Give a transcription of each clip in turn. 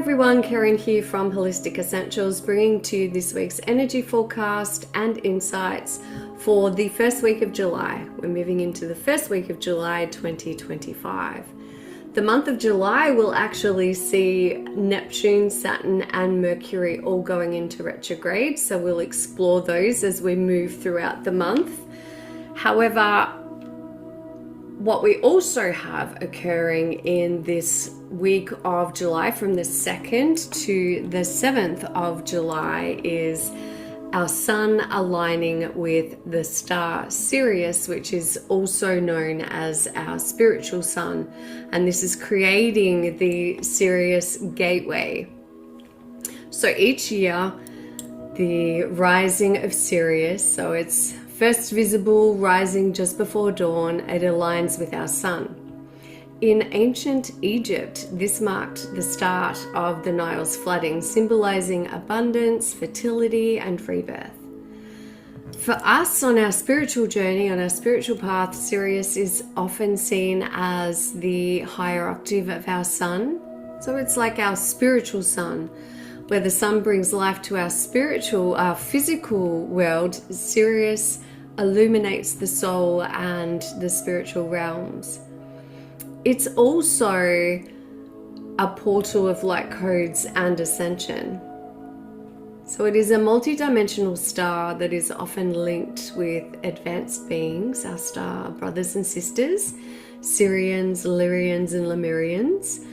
everyone, Kerryn here from Holistic Essentials, bringing to you this week's energy forecast and insights for the first week of July. We're moving into the first week of July 2025. The month of July will actually see Neptune, Saturn and Mercury all going into retrograde, so we'll explore those as we move throughout the month. However, what we also have occurring in this week of July from the 2nd to the 7th of July is our sun aligning with the star Sirius, which is also known as our spiritual sun. And this is creating the Sirius Gateway. So each year, the rising of Sirius, so it's first visible rising just before dawn, it aligns with our sun. In ancient Egypt, this marked the start of the Nile's flooding, symbolizing abundance, fertility, and rebirth. For us on our spiritual journey, on our spiritual path, Sirius is often seen as the higher octave of our sun. So it's like our spiritual sun, where the sun brings life to our spiritual, our physical world. Sirius illuminates the soul and the spiritual realms. It's also a portal of light codes and ascension. So it is a multi-dimensional star that is often linked with advanced beings, our star brothers and sisters, Sirians, Lyrians and Lemurians,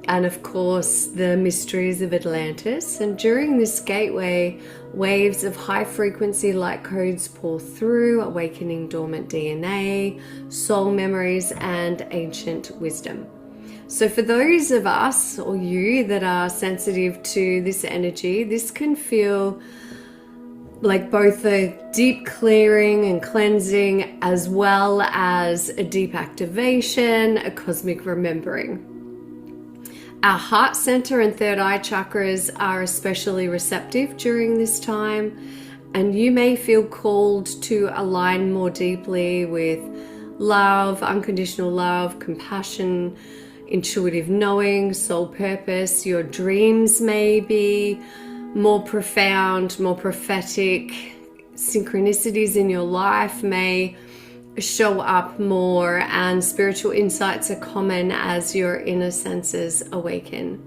and of course the mysteries of Atlantis. And during this gateway, waves of high frequency light codes pour through, awakening dormant DNA, soul memories and ancient wisdom. So for those of us or you that are sensitive to this energy, this can feel like both a deep clearing and cleansing, as well as a deep activation, a cosmic remembering. Our heart center and third eye chakras are especially receptive during this time, and you may feel called to align more deeply with love, unconditional love, compassion, intuitive knowing, soul purpose. Your dreams may be more profound, more prophetic. Synchronicities in your life may show up more, and spiritual insights are common as your inner senses awaken.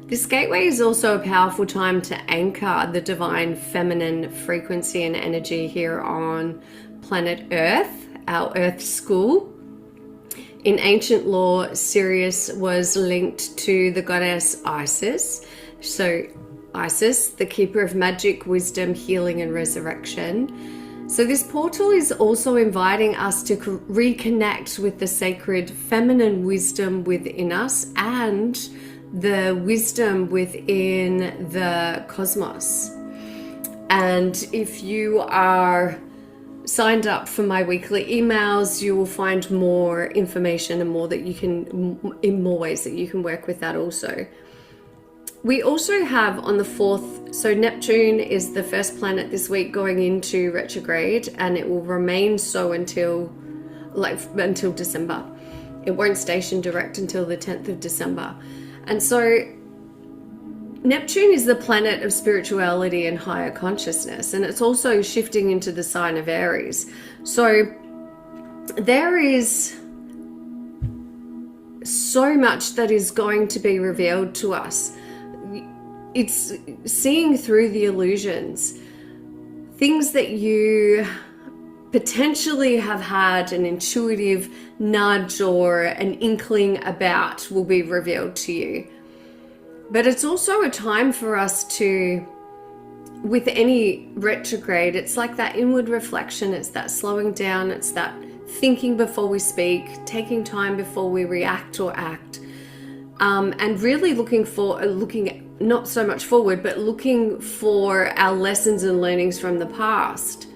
This gateway is also a powerful time to anchor the divine feminine frequency and energy here on planet Earth, our Earth school. In ancient lore, Sirius was linked to the goddess Isis. So Isis, the keeper of magic, wisdom, healing and resurrection. So this portal is also inviting us to reconnect with the sacred feminine wisdom within us and the wisdom within the cosmos. And if you are signed up for my weekly emails, you will find more information and more that you can, in more ways that you can work with that also. We also have on the 4th, so Neptune is the first planet this week going into retrograde, and it will remain so until December. It won't station direct until the 10th of December. And so Neptune is the planet of spirituality and higher consciousness, and it's also shifting into the sign of Aries. So there is so much that is going to be revealed to us. It's seeing through the illusions. Things that you potentially have had an intuitive nudge or an inkling about will be revealed to you. But it's also a time for us to, with any retrograde, it's like that inward reflection, it's that slowing down, it's that thinking before we speak, taking time before we react or act, and really looking not so much forward, but looking for our lessons and learnings from the past,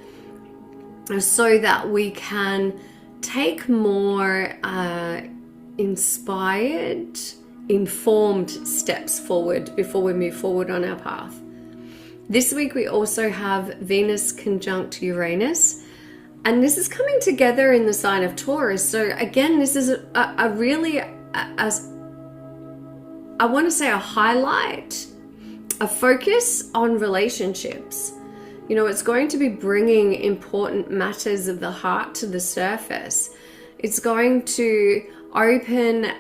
so that we can take more inspired, informed steps forward before we move forward on our path. This week we also have Venus conjunct Uranus, and this is coming together in the sign of Taurus. So again, this is a really I want to say a highlight, a focus on relationships. You know, it's going to be bringing important matters of the heart to the surface. It's going to open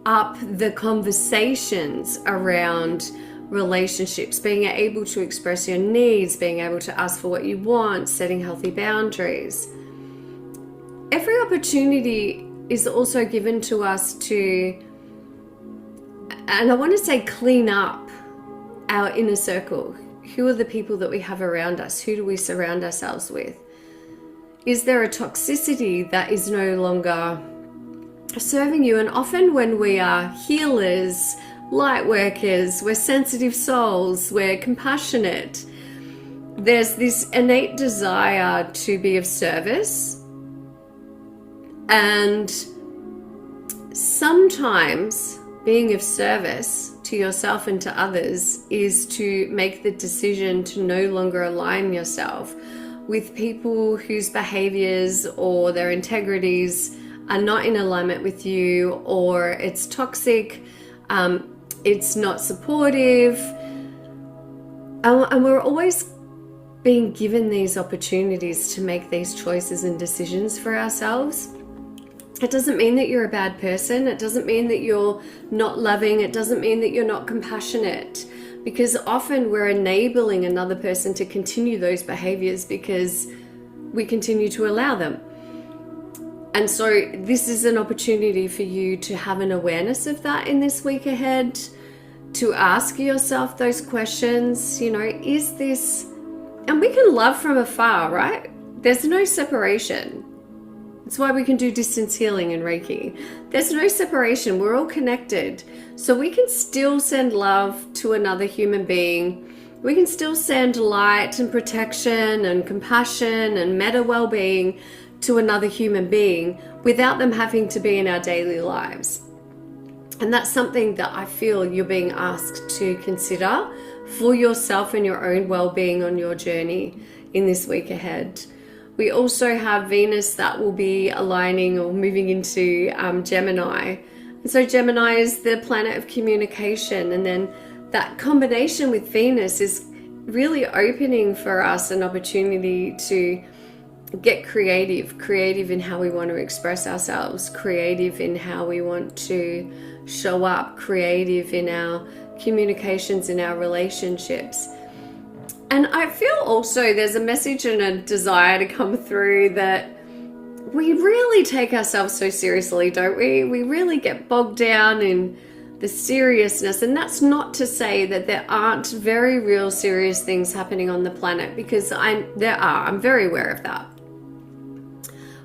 up the conversations around relationships, being able to express your needs, being able to ask for what you want, setting healthy boundaries. Every opportunity is also given to us to, and I want to say, clean up our inner circle. Who are the people that we have around us? Who do we surround ourselves with? Is there a toxicity that is no longer serving you? And often when we are healers, light workers, we're sensitive souls, we're compassionate, there's this innate desire to be of service. And sometimes being of service to yourself and to others is to make the decision to no longer align yourself with people whose behaviors or their integrities are not in alignment with you, or it's toxic, it's not supportive. And we're always being given these opportunities to make these choices and decisions for ourselves. It doesn't mean that you're a bad person. It doesn't mean that you're not loving. It doesn't mean that you're not compassionate, because often we're enabling another person to continue those behaviors because we continue to allow them. And so this is an opportunity for you to have an awareness of that in this week ahead, to ask yourself those questions. You know, is this, and we can love from afar, right? There's no separation. It's why we can do distance healing and Reiki. There's no separation. We're all connected. So we can still send love to another human being. We can still send light and protection and compassion and meta well-being to another human being without them having to be in our daily lives. And that's something that I feel you're being asked to consider for yourself and your own well-being on your journey in this week ahead. We also have Venus that will be aligning or moving into Gemini. And so Gemini is the planet of communication. And then that combination with Venus is really opening for us an opportunity to get creative in how we want to express ourselves, creative in how we want to show up, creative in our communications, in our relationships. And I feel also there's a message and a desire to come through that we really take ourselves so seriously, don't we? We really get bogged down in the seriousness. And that's not to say that there aren't very real serious things happening on the planet, because there are. I'm very aware of that.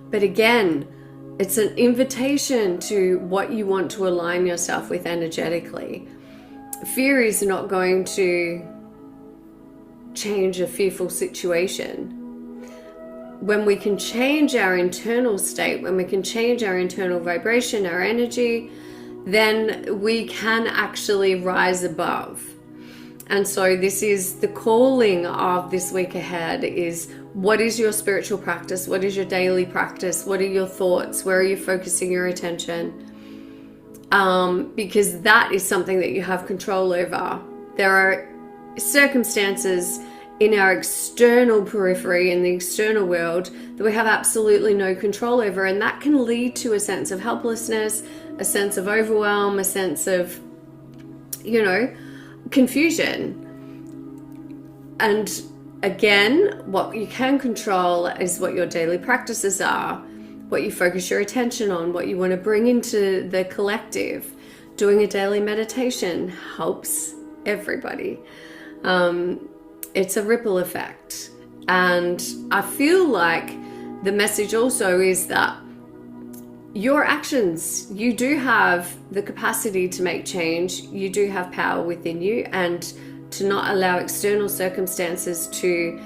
But again, it's an invitation to what you want to align yourself with energetically. Fear is not going to change a fearful situation. When we can change our internal state, when we can change our internal vibration, our energy, then we can actually rise above. And so this is the calling of this week ahead, is what is your spiritual practice? What is your daily practice? What are your thoughts? Where are you focusing your attention? Because that is something that you have control over. There are circumstances in our external periphery, in the external world, that we have absolutely no control over, and that can lead to a sense of helplessness, a sense of overwhelm, a sense of, confusion. And again, what you can control is what your daily practices are, what you focus your attention on, what you want to bring into the collective. Doing a daily meditation helps everybody. It's a ripple effect. And I feel like the message also is that your actions, you do have the capacity to make change. You do have power within you, and to not allow external circumstances to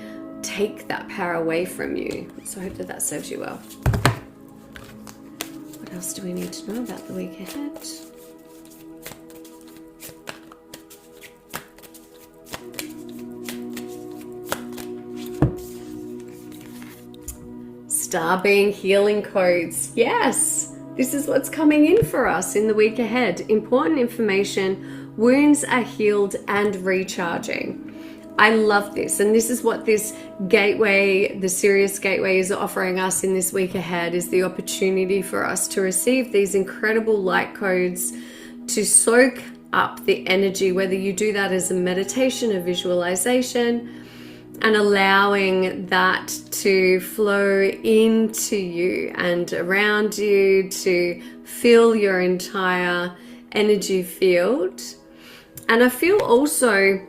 take that power away from you. So I hope that serves you well. What else do we need to know about the week ahead? Star being healing codes. Yes, This is what's coming in for us in the week ahead. Important information, wounds are healed and recharging. I love this, and this is what this gateway, the Sirius Gateway, is offering us in this week ahead, is the opportunity for us to receive these incredible light codes, to soak up the energy, whether you do that as a meditation, a visualization, and allowing that to flow into you and around you, to fill your entire energy field. And I feel also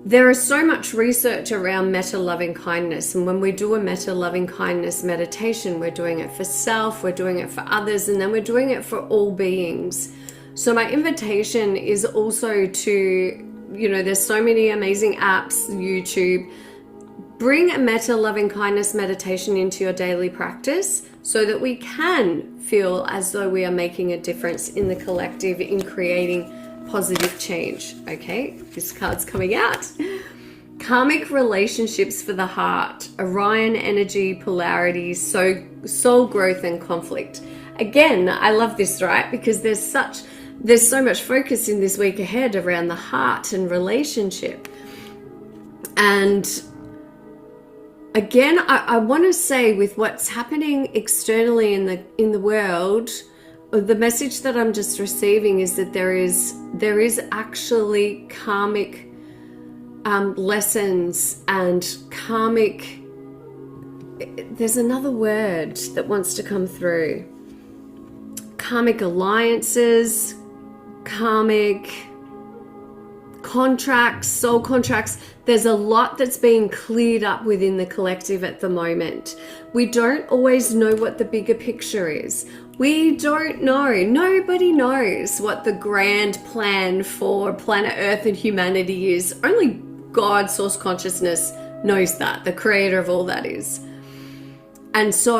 there is so much research around metta loving kindness, and when we do a metta loving kindness meditation, we're doing it for self, we're doing it for others, and then we're doing it for all beings. So my invitation is also to, there's so many amazing apps, YouTube. Bring a metta loving kindness meditation into your daily practice so that we can feel as though we are making a difference in the collective, in creating positive change. Okay, this card's coming out. Karmic relationships for the heart, Orion energy, polarities, soul growth and conflict. Again, I love this, right? Because there's so much focus in this week ahead around the heart and relationship. And again, I want to say, with what's happening externally in the world, the message that I'm just receiving is that there is actually karmic lessons and karmic, there's another word that wants to come through. Karmic alliances, karmic contracts, soul contracts. There's a lot that's being cleared up within the collective at the moment. We don't always know what the bigger picture is. We don't know. Nobody knows what the grand plan for planet Earth and humanity is. Only God, source consciousness, knows that, the creator of all that is. And so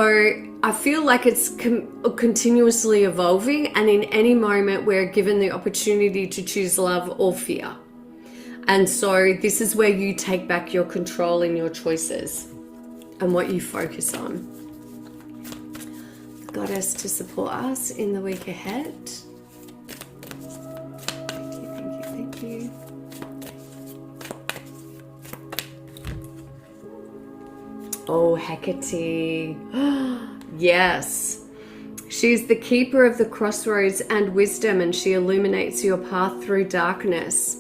I feel like it's continuously evolving, and in any moment we're given the opportunity to choose love or fear. And so this is where you take back your control in your choices and what you focus on. Goddess to support us in the week ahead. Thank you. Oh, Hecate. Yes. She's the keeper of the crossroads and wisdom, and she illuminates your path through darkness.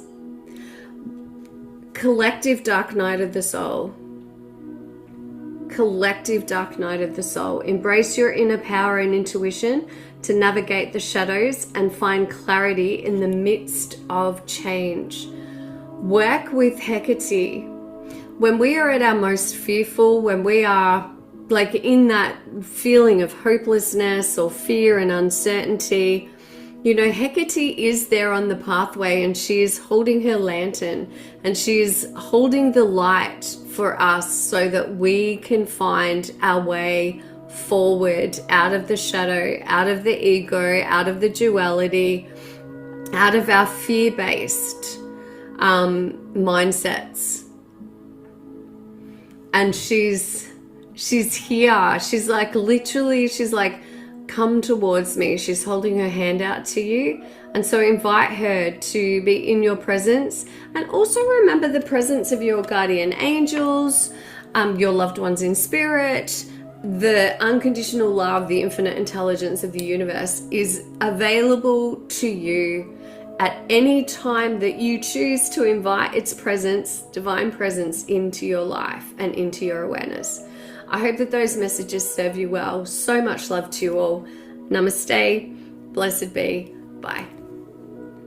Collective dark night of the soul. Collective dark night of the soul. Embrace your inner power and intuition to navigate the shadows and find clarity in the midst of change. Work with Hecate. When we are at our most fearful, when we are like in that feeling of hopelessness or fear and uncertainty, Hecate is there on the pathway, and she is holding her lantern, and she is holding the light for us so that we can find our way forward out of the shadow, out of the ego, out of the duality, out of our fear-based mindsets. And she's here. She's like, literally, she's like, come towards me. She's holding her hand out to you. And so invite her to be in your presence, and also remember the presence of your guardian angels, your loved ones in spirit. The unconditional love, the infinite intelligence of the universe is available to you at any time that you choose to invite its presence, divine presence, into your life and into your awareness. I hope that those messages serve you well. So much love to you all. Namaste. Blessed be. Bye.